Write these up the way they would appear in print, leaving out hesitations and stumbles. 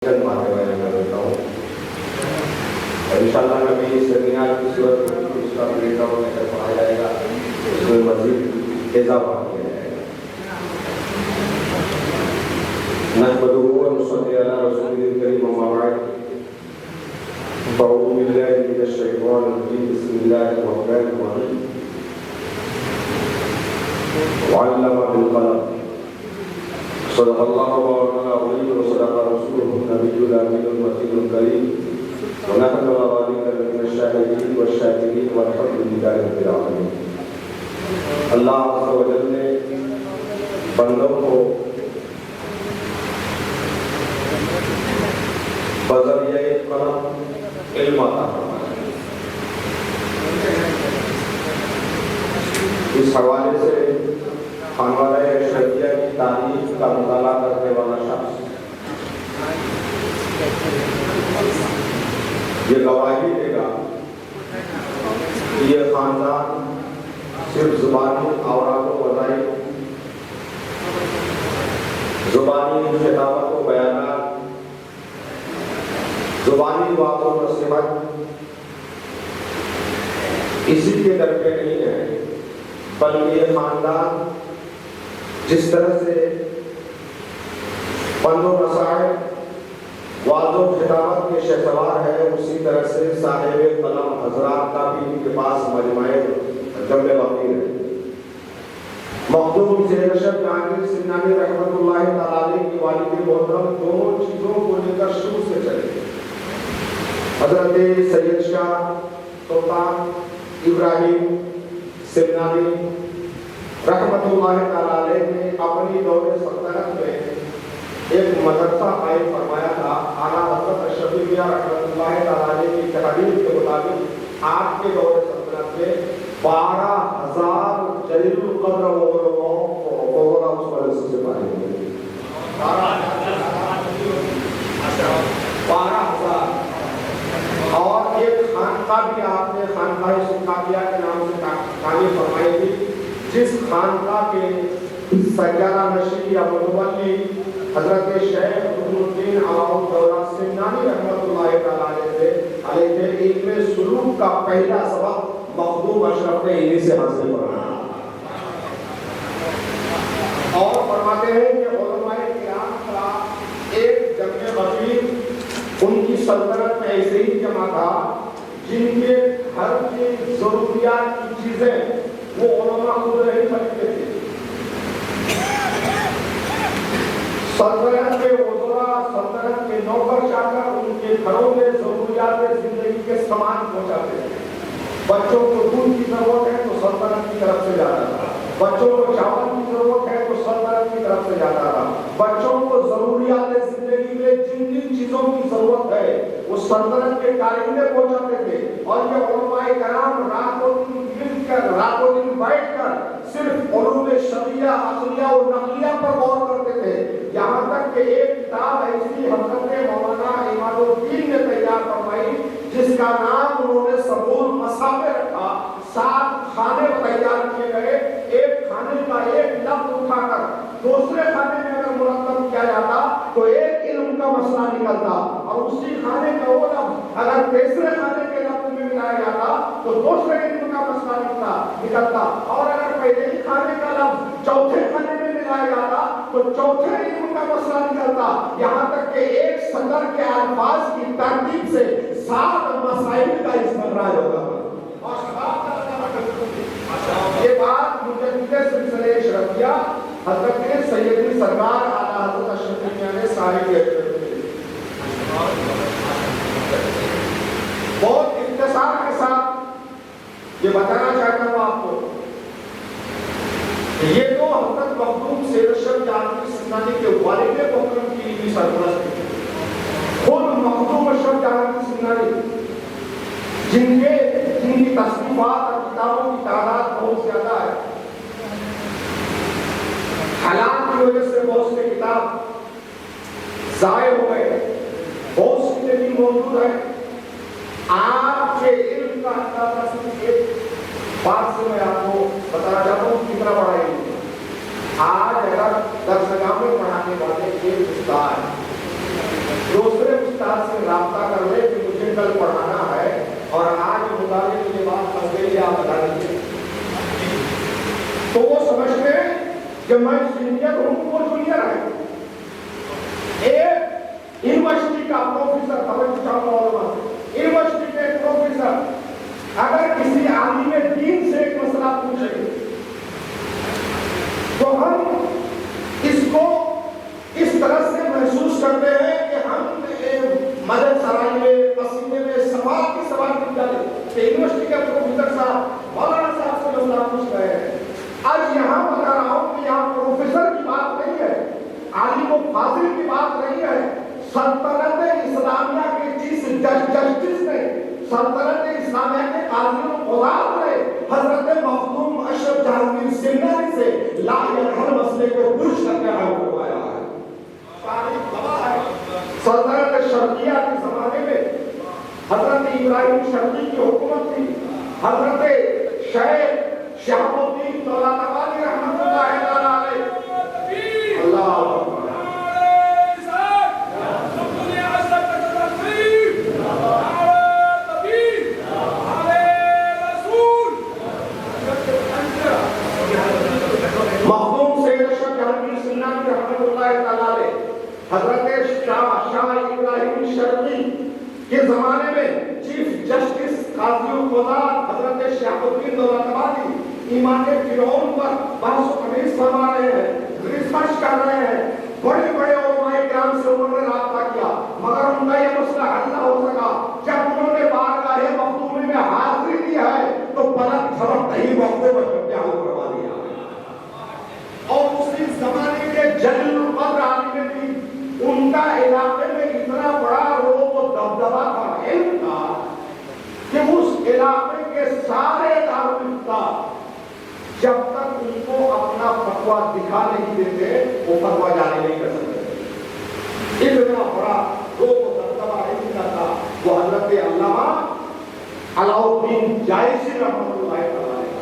چند باتیں بیان کر دیتا ہوں اور انشاءاللہ نبی سیمینار کی صورت میں اس کا بریک ڈاؤن میں کر پڑھا جائے گا، اس میں مزید اضافہ کیا جائے گا۔ نحمده ونصلي على رسوله الكريم وما بعد، فأعوذ بالله من الشيطان الرجيم، بسم الله الرحمن الرحيم، وعلم بالقلم، صدق الله مولانا العظيم وصدق رسوله النبي الأمين المتين الكريم، ونحن على ذلك من الشاهدين والشاكرين والحمد لله رب العالمين۔ اللہ عز و جل نے بندوں کو بذریعہ قلم علم عطا فرمایا۔ اس حوالے سے خانوادہ اشرفیہ کی تاریخ کا مطالعہ کرنے والا شخص یہ گواہی دے گا کہ یہ خاندان صرف زبانی اوراق و وظائف، زبانی خطابت و بیانات، زبانی وعظ و نصیحت اسی کے در پہ نہیں ہے، بلکہ یہ خاندان جس طرح سے فن و نصائح، وعظ و خطابت کے شہسوار ہے، اسی طرح سے صاحب قلم حضرات کا بھی ان کے پاس مجمع جمع باقی ہے۔ مخدوم زیرشب جہانگیر سنانی رحمۃ اللہ تعالی کی والد محترم دونوں چیزوں کو لے کر شروع سے چلے۔ حضرت سید شاہ سلطان ابراہیم سمنانی رحمۃ اللہ تعالی نے اپنی دور سلطنت میں ایک مدرسہ قائم فرمایا تھا۔ اعلیٰ حضرت اشرف میاں رحمۃ اللہ تعالی کی تحریر کے مطابق آپ کے دور سلطنت میں 12,000 جلیل القدر وغیرہ اس مدرسے سے پائے گئے۔ 12,000 اور ایک خانقاہ بھی آپ نے خانقاہ سلطانیہ کے نام سے تعمیر فرمائی تھی، جس خانقاہ کے سجادہ نشین یا متولی حضرت شیخ الدین علاؤ الدولہ سمنانی رحمۃ اللہ تعالی علیہ نے علم سلوک کا پہلا سبق مخدوم اشرف نے انہی سے حاصل فرمایا۔ اور فرماتے ہیں کہ علماء کرام کا ایک جمع غفیر ان کی سلطنت میں ایسے ہی جمع تھا جن کے گھر کی ضروریات کی چیزیں وہ علماء خود نہیں خریدتے تھے۔ سلطنت کے وزراء، سلطنت کے نوکر چاکر ان کے گھروں میں ضروریات زندگی کے سامان پہنچاتے تھے۔ بچوں کو دودھ کی ضرورت ہے تو سلطنت کی طرف سے جاتا تھا، بچوں کو چاول کی ضرورت ہے تو سلطنت کی طرف سے جاتا تھا، بچوں کو ضروریات زندگی میں جن جن چیزوں کی ضرورت ہے وہ سلطنت کے کارندے پہنچاتے تھے۔ اور یہ علماء کرام رات و دن مل کر، رات و دن بیٹھ کر صرف علوم شرعیہ، عقلیہ اور نقلیہ پر غور کرتے تھے، یہاں تک کہ ایک کتاب ایسی حضرت مولانا عماد الدین نے تیار فرمائی جس کا نام انہوں نے سبول مصابے رکھا۔ 7 کھانے تیار کیے گئے، ایک کھانے کا ایک لفظ اٹھا کر دوسرے کھانے میں اگر مرتب کیا جاتا تو ایک علم کا مسئلہ نکلتا، اور اسی کھانے کا وہ لفظ اگر تیسرے کھانے کے لفظ میں ملایا جاتا تو دوسرے علم کا مسئلہ نکلتا، اور اگر پہلے ہی کھانے کا لفظ چوتھے کھانے میں ملایا جاتا تو چوتھے علم کا مسئلہ نکلتا، یہاں تک کہ ایک سطر کے الفاظ کی ترتیب سے 7 مسائل کا استخراج ہوگا۔ یہ بات مجدد سلسلہ اشرفیہ حضرت سیدی سرکار اعلیٰ حضرت اشرف میاں نے صاحب بہت اختصار کے ساتھ یہ بتانا چاہتا ہوں آپ کو، یہ تو حضرت مخدوم سیرشب جہانگیر سنانی کے والد محترم کی علمی سرپرست تھی، خود مخدوم اشرف جہانگیر سنانی جن کی تصنیفات اور کتابوں کی تعداد بہت زیادہ ہے، حالات کی وجہ سے بہت سے کتاب ضائع ہو گئے، بہت سی بھی موجود ہے۔ آپ کے علم کا اندازہ صرف ایک بات سے میں آپ کو بتانا چاہتا ہوں کتنا بڑا علم ہے۔ آج اگر درسگاہ میں پڑھانے والے ایک استاد جو تک رابطہ کر لے کہ مجھے کل پڑھانا ہے اور آج مطابق یہ بات پھنس گئی آپ بتا دیجیے. تو وہ سمجھتے ہیں کہ میں سینئر ہوں وہ جونیئر ہے. ایک یونیورسٹی کا پروفیسر یونیورسٹی کے پروفیسر اگر کسی عالم دین سے ایک مسئلہ پوچھے تو ہم اس کو اس طرح سے محسوس کرتے ہیں کہ ہم مدد سرائی میں پسینے میں سوال کی سوال کی جاتے کہ یونیورسٹی کے پروفیسر صاحب مولانا صاحب سے مسئلہ پوچھ رہے ہیں. آج یہاں بتا رہا ہوں کہ یہاں پروفیسر کی بات نہیں ہے, عالم و فاضل کی بات نہیں ہے. سلطنت اسلامیہ کے چیف جسٹس نے, سلطنت اسلامیہ کے قاضی و قضات نے حضرت مخدوم اشرف جہانگیر سندھ سے لا الہ مسئلے کو درست کرنے کا حکم آیا ہے. تاریخ گواہ ہے. سلطنت شرقیہ کے زمانے میں حضرت ابراہیم شرقی کی حکومت تھی. حضرت شیخ شہاب الدین طلاتبادی رحمۃ اللہ علیہ. اللہ اکبر. مخدوم سید اشرف جہانگیر سندھ رحمۃ اللہ تعالی علیہ حضرت شاہ ابراہیم شرقی کے زمانے میں چیف جسٹس قاضی القضات حضرت شہاب الدین طلاتبادی ایمان فرعون پر بحث و تبحث فرما رہے ہیں, ریسرچ کر رہے ہیں. بڑے بڑے علماء کرام سے انہوں نے رابطہ کیا مگر ان کا یہ مسئلہ حل نہ ہو سکا. جب انہوں نے بارگاہ مخدومی میں حاضری دی ہے تو پلک جھپک نہیں موقع پر حل کروا دیا. اور اسی زمانے کے جلیل القدر عالم دین, ان کا علاقے میں اتنا بڑا روب و دبدبا تھا, علم تھا کہ اس علاقے کے سارے دارالفتہ جب تک ان کو اپنا فتویٰ دکھا نہیں دیتے وہ فتویٰ جاری نہیں کر سکتے. اتنا بڑا روب و دبدبا علم کا تھا. وہ حضرت علامہ علاء الدین جائشی رحمۃ اللہ علیہ,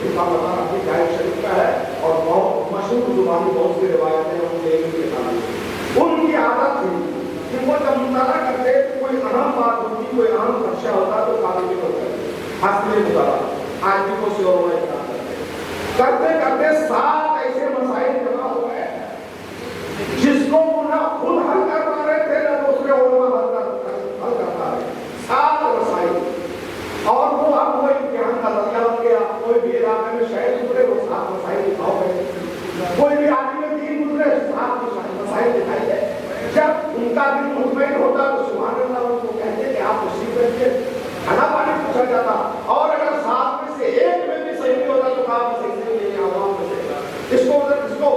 ان کا مزار اپنی جائز شریف کا ہے اور بہت مشہور زبانی بہت سی روایتیں ہیں ان کے علم کے ساتھ. ان کی عادت تھی کہ وہ جب مطالعہ کرتے کوئی اہم بات ہوتی, کوئی اہم خدشہ ہوتا تو کافی ہوتا ہے حاصل مطالعہ. آج بھی کو سے اور کرتے کرتے 7 ایسے مسائل جمع ہو گئے جس کو وہ نہ خود حل کر پا رہے تھے نہ دوسرے علماء حل کر پا رہے. 7 مسائل. اور وہ اب وہ امتحان کا ذریعہ بن گیا. کوئی بھی علاقے میں شہر گزرے وہ 7 مسائل دکھاؤ گئے, کوئی بھی عالم دین گزرے 7 مسائل دکھائی گئے. جب ان کا دل مطمئن ہوتا تو سبحان اللہ ان کو کہتے کہ آپ تشریف رکھیے, کھانا پانی پوچھا جاتا. اور اگر 7 میں سے ایک میں بھی صحیح نہیں ہوتا تو کہا صحیح سے نہیں عوام میں سے اس کو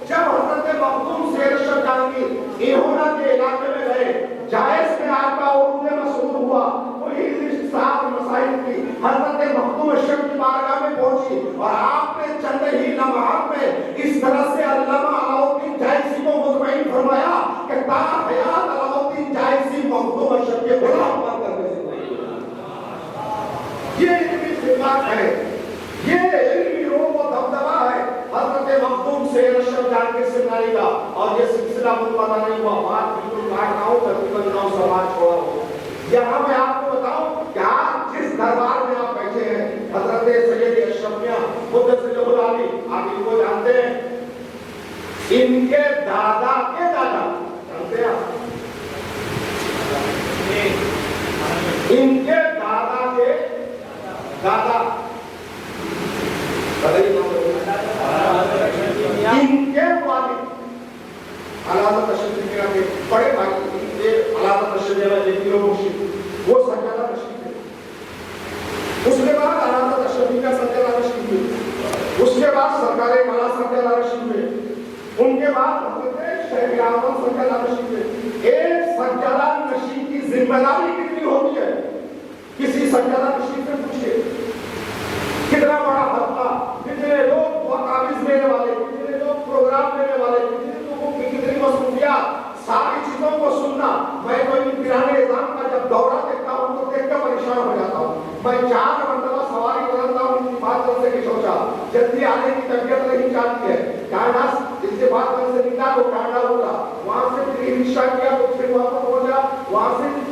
جب حضرت مخدوم سید اشرف جہانگیر ایہونا کے علاقے میں گئے, جائز میں آپ کا عروج مسعود ہوا, وہی لسٹ 7 مسائل کی حضرت مخدوم اشرف کی بارگاہ میں پہنچی اور آپ نے چند ہی لمحات میں اس طرح سے علامہ علاء الدین جائشی کو مطمئن فرمایا کہ تا حیات علاء الدین جائشی مخدوم اشرف کے غلام بن کر کے یہ علمی خدمات ہے, یہ علمی روب و دبدبا ہے حضرت مخدوم سید اشرف جہانگیر سندھ کا. اور یہ سلسلہ مطمئنہ نہیں ہوا, بات بالکل کاٹ رہا ہوں, تقریباً 9 سوال چھوڑا ہوں. یہاں میں آپ کو بتاؤں کہ آپ جس دربار میں آپ بیٹھے ہیں حضرت سید اشرف میاں قدس سرہ العالی, آپ ان کو جانتے ہیں, ان کے دادا کے دادا جانتے ہیں آپ, ان کے دادا کے دادا ان کے والد علامہ تشریف میاں کے بڑے بھائی علامہ تشریف میاں جی مرشد وہ سجادہ تشریف تھے. اس کے بعد علامہ تشریف میاں سجادہ تشریف ہوئے, اس کے بعد سرکار ملا سجادہ تشریف ہوئے, ان کے بعد حضرت شیخ اعظم سجادہ تشریف ہوئے. ایک سجادہ نشین کی ذمہ داری کتنی ہوتی ہے کسی سجادہ تشریف سے پوچھئے. کتنا بڑا حلقہ, کتنے لوگ قابض لینے والے, کتنے لوگ پروگرام لینے والے, کتنے لوگوں کی کتنی مصروفیات, ساری چیزوں کو سننا. میں کوئی پیرانے نظام کا جب دورہ دیکھتا ہوں تو دیکھ کر پریشان ہو جاتا ہوں. میں 4 مرتبہ سواری کرتا ہوں, ان کی بات کرنے کی سوچا جلدی آنے کی طبیعت نہیں چاہتی ہے. کانڈا جس سے بات کرنے سے نکلا تو کانڈا ہوگا, وہاں سے پھر رکشہ کیا تو پھر وہاں پر پہنچا, وہاں سے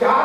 4